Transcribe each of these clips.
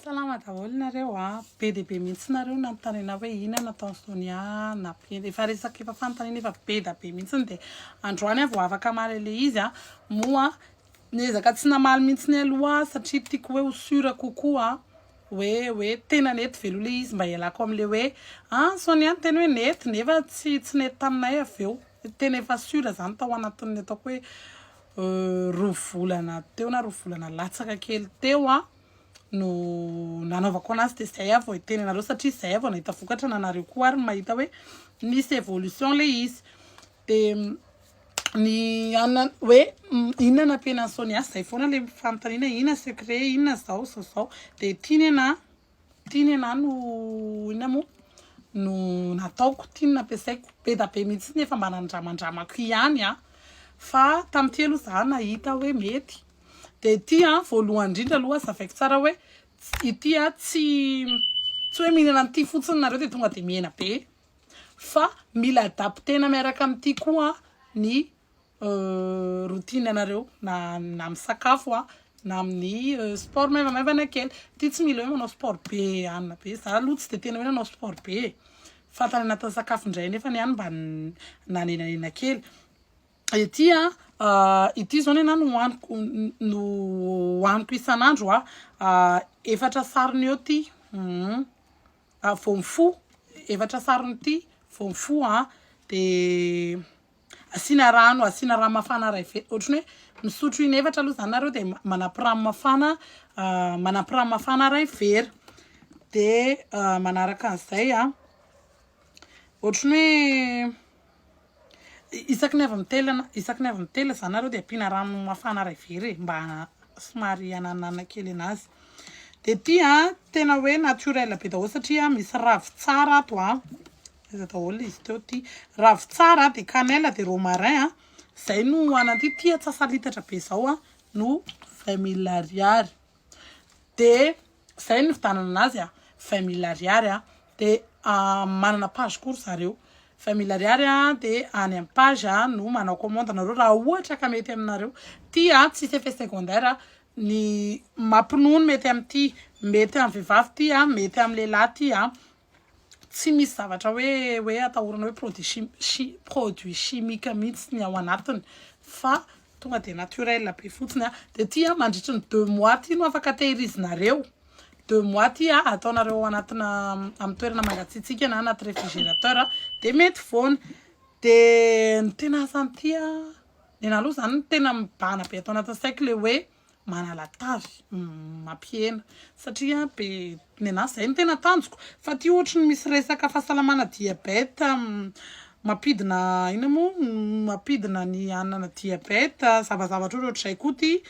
Salama daholo nareo be dia be mihitsy nareo nanontaniana hoe inona nataon'i Sonia na Penda efa resaka efa fanontaniana efa be da be mihitsy dia androany aho vao afaka mamaly ilay izy moa niezaka tsy namaly mihitsy ny aloha satria tiako hoe ho sura kokoa hoe tena nety velo ilay izy mba ialako amin'ilay hoe Sonia tena hoe nety nefa tsy nety taminay avy eo tena efa sura zany tao anatin'ny ataoko hoe roa volana teo na roa volana latsaka kely teo no nanaovako anazy dia zay avy teny anareo satria zay avy nahita vokatra nanareo koa ary mahita hoe nisy évolution ilay izy dia ny hoe inona nampiana Sonia zay foana ilay fanontaniana inona secret inona zao dia tiany ana no inona moa no nataoko tiany nampiasaiko be da be mihitsy nefa mba nandramandramako ihany fa tamin'ity aloha za nahita hoe mety dia ity voalohany indrindra aloha zavaiko tsara hoe ity tsy hoe mihinana an'ity fotsiny nareo dia tonga dia mihena be fa mila adaptena miaraka amin'ity koa ny routine anareo na amin'ny sakafo na amin'ny sport maivamaivana kely ity tsy mila hoe manao sport be anina be za aloha tsy dia tena hoe nanao sport be fantany anatin'ny sakafo indray nefa ny ihany mba nanenanena kely ity zao nena no hoaniko isan'andro efatra sarony eo ty vao mifo efatra sarony ty vao mifo dia asiana rano mafana ray ve ohatrany hoe misotro inefatra aloha zany nareo dia manapirano mafana ray vera dia manaraka an'izay ohatrany hoe isaky ny avy mitela zany nareo dia ampiana rano mafana ray vera mba somary ananana kely anazy dia ty tena hoe naturel be daholo satria misy ravitsara ato iza daholo izy teo ty ravitsara dia cannelle dia romarin zay no ananty ty atsasalitatra be zao no 20 000 ariary dia zay ny vidanana anazy 20 000 ariary dia manana page koa zareo 20 000 ariary dia any amin'ny page no manao commande nareo raha ohatra ka mety aminareo ty tsisy effet secondaire ny mampinono mety amin'ity mety amin'ny vehivavy ty mety amin'ny lehilahy ty tsy misy zavatra hoe atahorana hoe produit chimique mihitsy ny ao anatiny fa tonga dia naturel be fotsiny dia ty mandritry ny 2 mois ty no afaka tehirizinareo 2 mois ty ataonareo anatina amin'ny toerana mangatsiatsika na anaty réfrigérateur dia mety foana dia ny tena asan'ity nena aloha zany tena mibana be atao anatin'ny saiko le hoe manala tavy mampiena satria be nena zay ny tena tanjoko fa ty ohatra ny misy resaka fahasalamana diabète mampidina ina moa mampidina ny anana diabète zavazavatra ohatr'izay koa ty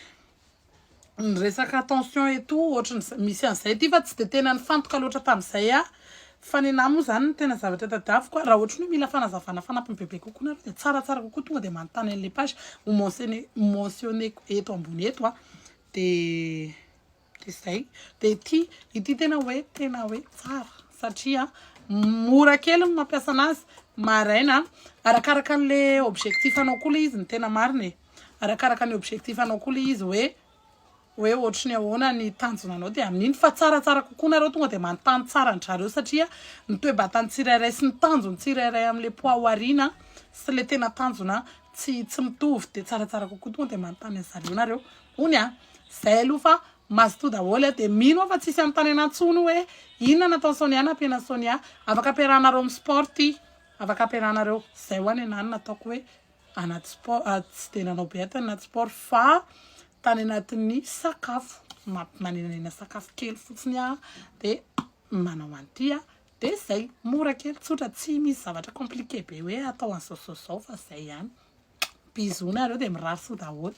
ny resaka tension et tout ohatra misy an'izay ty fa tsy dia tena nifantoka loatra tamin'izay fa ny nahy moa zany ny tena zavatra tadaviko raha ohatra ny hoe mila fanazavana fanampiny bebe kokoa nareo dia tsaratsara kokoa tonga dia manontany an'ilay page ho mentionné eto ambony eto dia zay dia ity tena hoe tsara satria mora kely ny mampiasa anazy maraina arakaraka an'ilay objectif anao koa ilay izy ny tena marina arakaraka ny objectif anao koa ilay izy hoe ohatra ny ahoana ny tanjona anao dia amin'iny fa tsaratsara kokoa nareo tonga dia manontany tsara ny zareo satria ny toe-batany tsirairay sy ny tanjony tsirairay amin'ilay poids aoriana sy ilay tena tanjona tsy mitovy dia tsaratsara kokoa tonga dia manontany ny zareo nareo hony zay aloha fa mazoto daholo dia mino fa tsisy anontany anantsony hoe inona natao Sonia nampiana Sonia afaka ampiarahanareo amin'ny sport ty afaka ampiarahanareo zay ho any anany nataoko hoe anaty sport tsy dia nanao be tany anaty sport fa tany anatin'ny sakafo manenanena sakafo kely fotsiny dia manao an'ity dia zay mora kely tsotra tsy misy zavatra compliqué be hoe atao an'izao fa zay ihany bisous nareo dia mirary so daholo